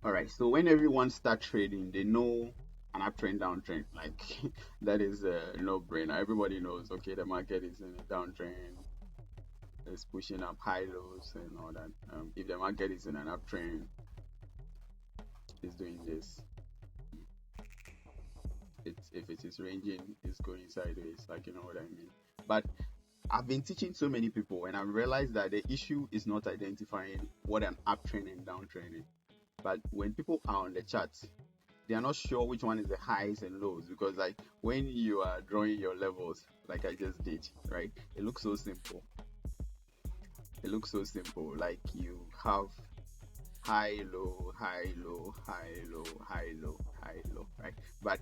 All right, so when everyone start trading, they know an uptrend, downtrend. Like that is a no-brainer. Everybody knows. Okay, the market is in a downtrend. It's pushing up high lows and all that. If the market is in an uptrend, it's doing this. If it is ranging, it's going sideways. Like, you know what I mean. But I've been teaching so many people, and I've realized that the issue is not identifying what an uptrend and downtrend is. But when people are on the charts, they are not sure which one is the highs and lows, because like when you are drawing your levels, like I just did, right? It looks so simple. It looks so simple. Like you have high, low, high, low, high, low, high, low, high, low, right? But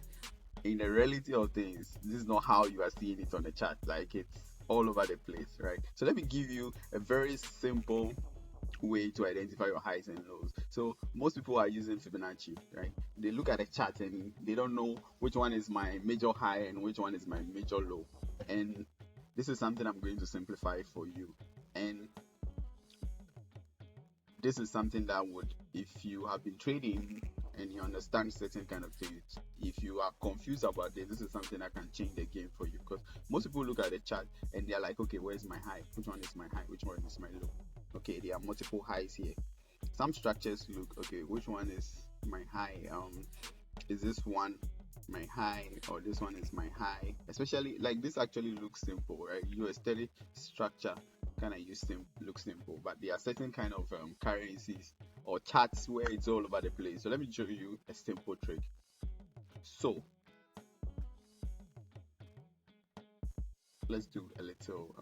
in the reality of things, this is not how you are seeing it on the chart. Like it's all over the place, right? So let me give you a very simple way to identify your highs and lows. So most people are using Fibonacci, right? They look at a chart and they don't know which one is my major high and which one is my major low. And this is something I'm going to simplify for you. And this is something that would, if you have been trading and you understand certain kind of things, if you are confused about this is something that can change the game for you. Because most people look at the chart and they're like, okay, where's my high? Which one is my high? Which one is my low? Okay, there are multiple highs here. Some structures look, okay, which one is my high? Is this one my high, or this one is my high? Especially like this actually looks simple, right? You study structure kind of look simple, but there are certain kind of currencies or charts where it's all over the place. So let me show you a simple trick. So let's do a little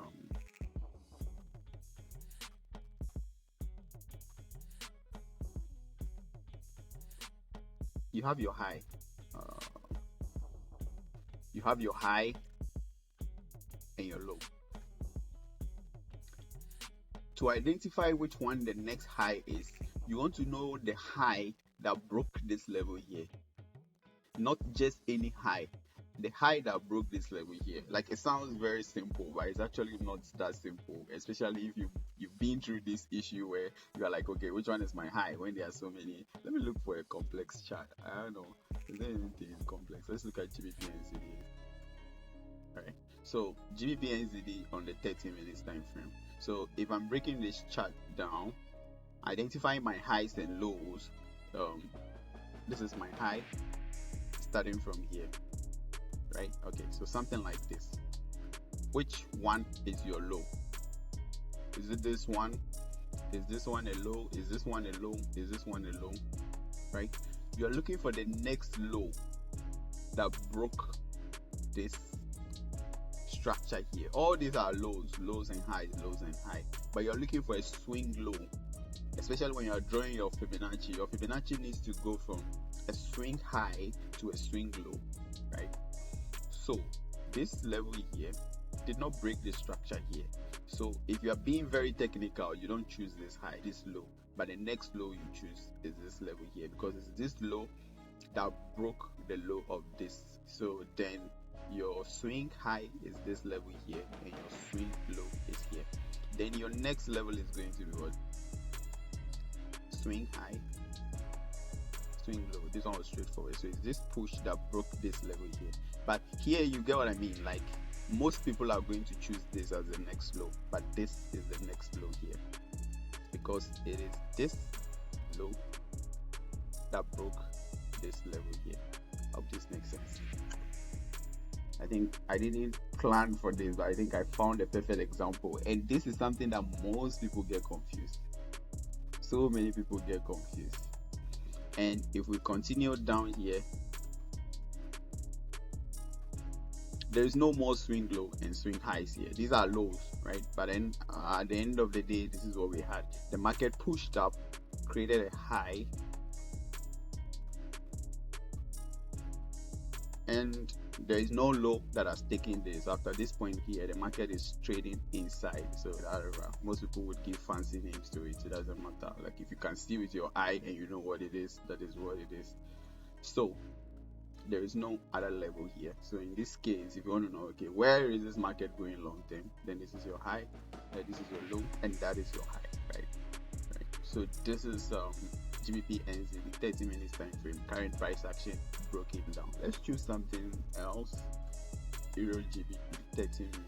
you have your high, you have your high and your low. To identify which one the next high is, you want to know the high that broke this level here, not just any high, the high that broke this level here. Like it sounds very simple, but it's actually not that simple, especially if you've been through this issue where you are like, okay, which one is my high when there are so many. Let me look for a complex chart. I don't know, is there anything complex? Let's look at GBPNZD. Right, so GBPNZD on the 30 minutes time frame. So if I'm breaking this chart down, identifying my highs and lows, this is my high starting from here, right? Okay, so something like this. Which one is your low? Is it this one? Is this one a low? Is this one a low? Is this one a low? Right, you're looking for the next low that broke this structure here. All these are lows and highs, but you're looking for a swing low, especially when you're drawing your Fibonacci. Your Fibonacci needs to go from a swing high to a swing low, right? So this level here did not break the structure here. So if you are being very technical, you don't choose this high, this low, but the next low you choose is this level here, because it's this low that broke the low of this. So then your swing high is this level here and your swing low is here. Then your next level is going to be what? Swing high, swing low. This one was straightforward. So it's this push that broke this level here. But here you get what I mean. Like most people are going to choose this as the next low, but this is the next low here, because it is this low that broke this level here. Hope this makes sense. I think I didn't plan for this, but I think I found a perfect example. And this is something that most people get confused. So many people get confused. And if we continue down here, there is no more swing low and swing highs here. These are lows, right? But then at the end of the day, this is what we had. The market pushed up, created a high, and there is no low that has taken this. After this point here, the market is trading inside. So most people would give fancy names to it. It doesn't matter. Like if you can see with your eye and you know what it is, that is what it is. So there is no other level here. So in this case, if you want to know, okay, where is this market going long term, then this is your high, this is your low, and that is your high, right? So this is GBPNZD 30 minutes time frame. Current price action broke it down. Let's choose something else. Euro GB 30 minutes.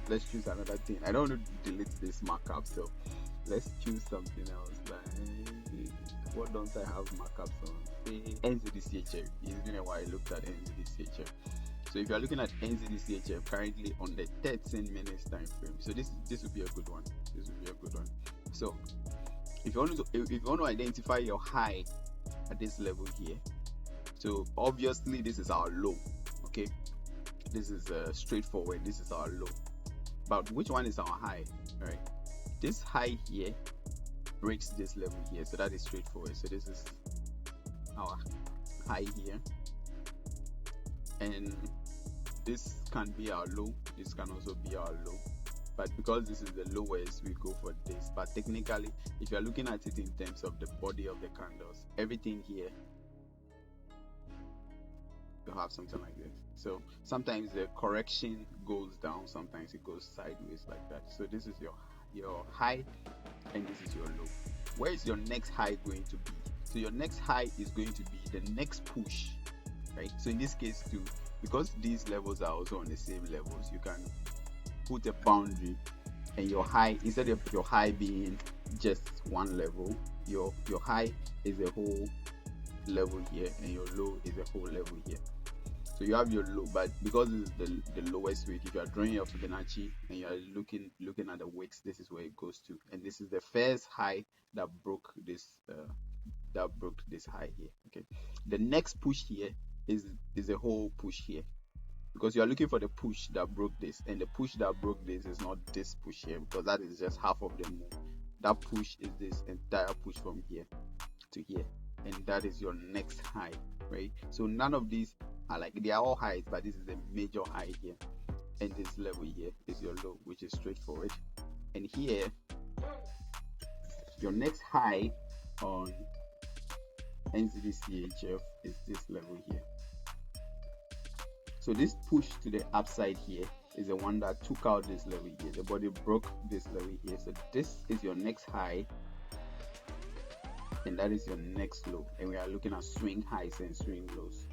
Let's choose another thing. I don't want to delete this markup, so let's choose something else. Like, what don't I have markups on? NZD-CHF. It's been a while I looked at NZD-CHF. So if you're looking at NZD-CHF currently on the 13 minutes time frame, so this would be a good one. This would be a good one. So if you want to identify your high at this level here, so obviously this is our low. Okay, this is straightforward. This is our low. But which one is our high? All right, this high here breaks this level here, so that is straightforward. So this is our high here, and this can be our low. This can also be our low, but because this is the lowest, we go for this. But technically, if you're looking at it in terms of the body of the candles, everything here, you have something like this. So sometimes the correction goes down, sometimes it goes sideways like that. So this is your high, and this is your low. Where is your next high going to be? So your next high is going to be the next push, right? So in this case too, because these levels are also on the same levels, you can put a boundary, and your high, instead of your high being just one level, your high is a whole level here, and your low is a whole level here. So you have your low, but because this is the lowest wick, if you are drawing your Fibonacci and you are looking at the wicks, this is where it goes to, and this is the first high that broke this high here. Okay, the next push here is a whole push here, because you are looking for the push that broke this, and the push that broke this is not this push here, because that is just half of the move. That push is this entire push from here to here, and that is your next high, right? So none of these are like, they are all highs, but this is the major high here, and this level here is your low, which is straightforward. And here, your next high on NZD-CHF is this level here. So this push to the upside here is the one that took out this level here. The body broke this level here. So this is your next high, and that is your next low. And we are looking at swing highs and swing lows.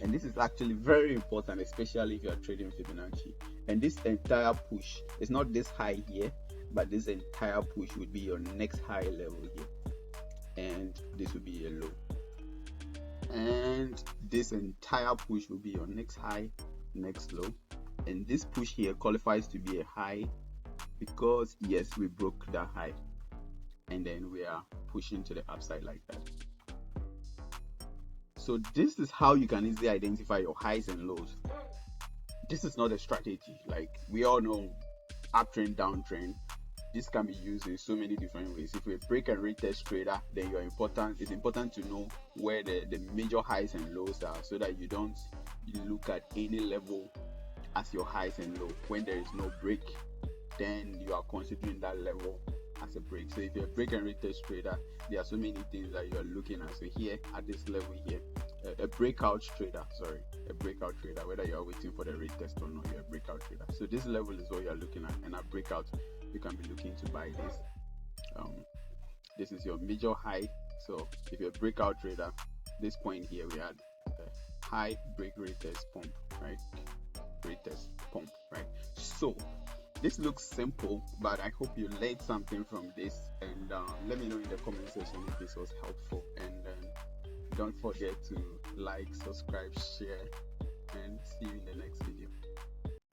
And this is actually very important, especially if you are trading Fibonacci. And this entire push is not this high here, but this entire push would be your next high level here, and this would be a low, and this entire push will be your next high, next low, and this push here qualifies to be a high because yes, we broke that high, and then we are pushing to the upside like that. So this is how you can easily identify your highs and lows. This is not a strategy. Like we all know, uptrend, downtrend, this can be used in so many different ways. If you're a break and retest trader, then it's important to know where the major highs and lows are, so that you don't look at any level as your highs and low. When there is no break, then you are considering that level as a break. So if you're a break and retest trader, there are so many things that you're looking at. So here at this level here, a breakout trader, whether you're waiting for the retest or not, you're a breakout trader. So this level is what you're looking at, and at breakout you can be looking to buy this. This is your major high. So if you're a breakout trader, this point here we had a high, break, retest, pump, right? Retest, pump, right? So this looks simple, but I hope you learned something from this, and let me know in the comment section if this was helpful, and don't forget to like, subscribe, share, and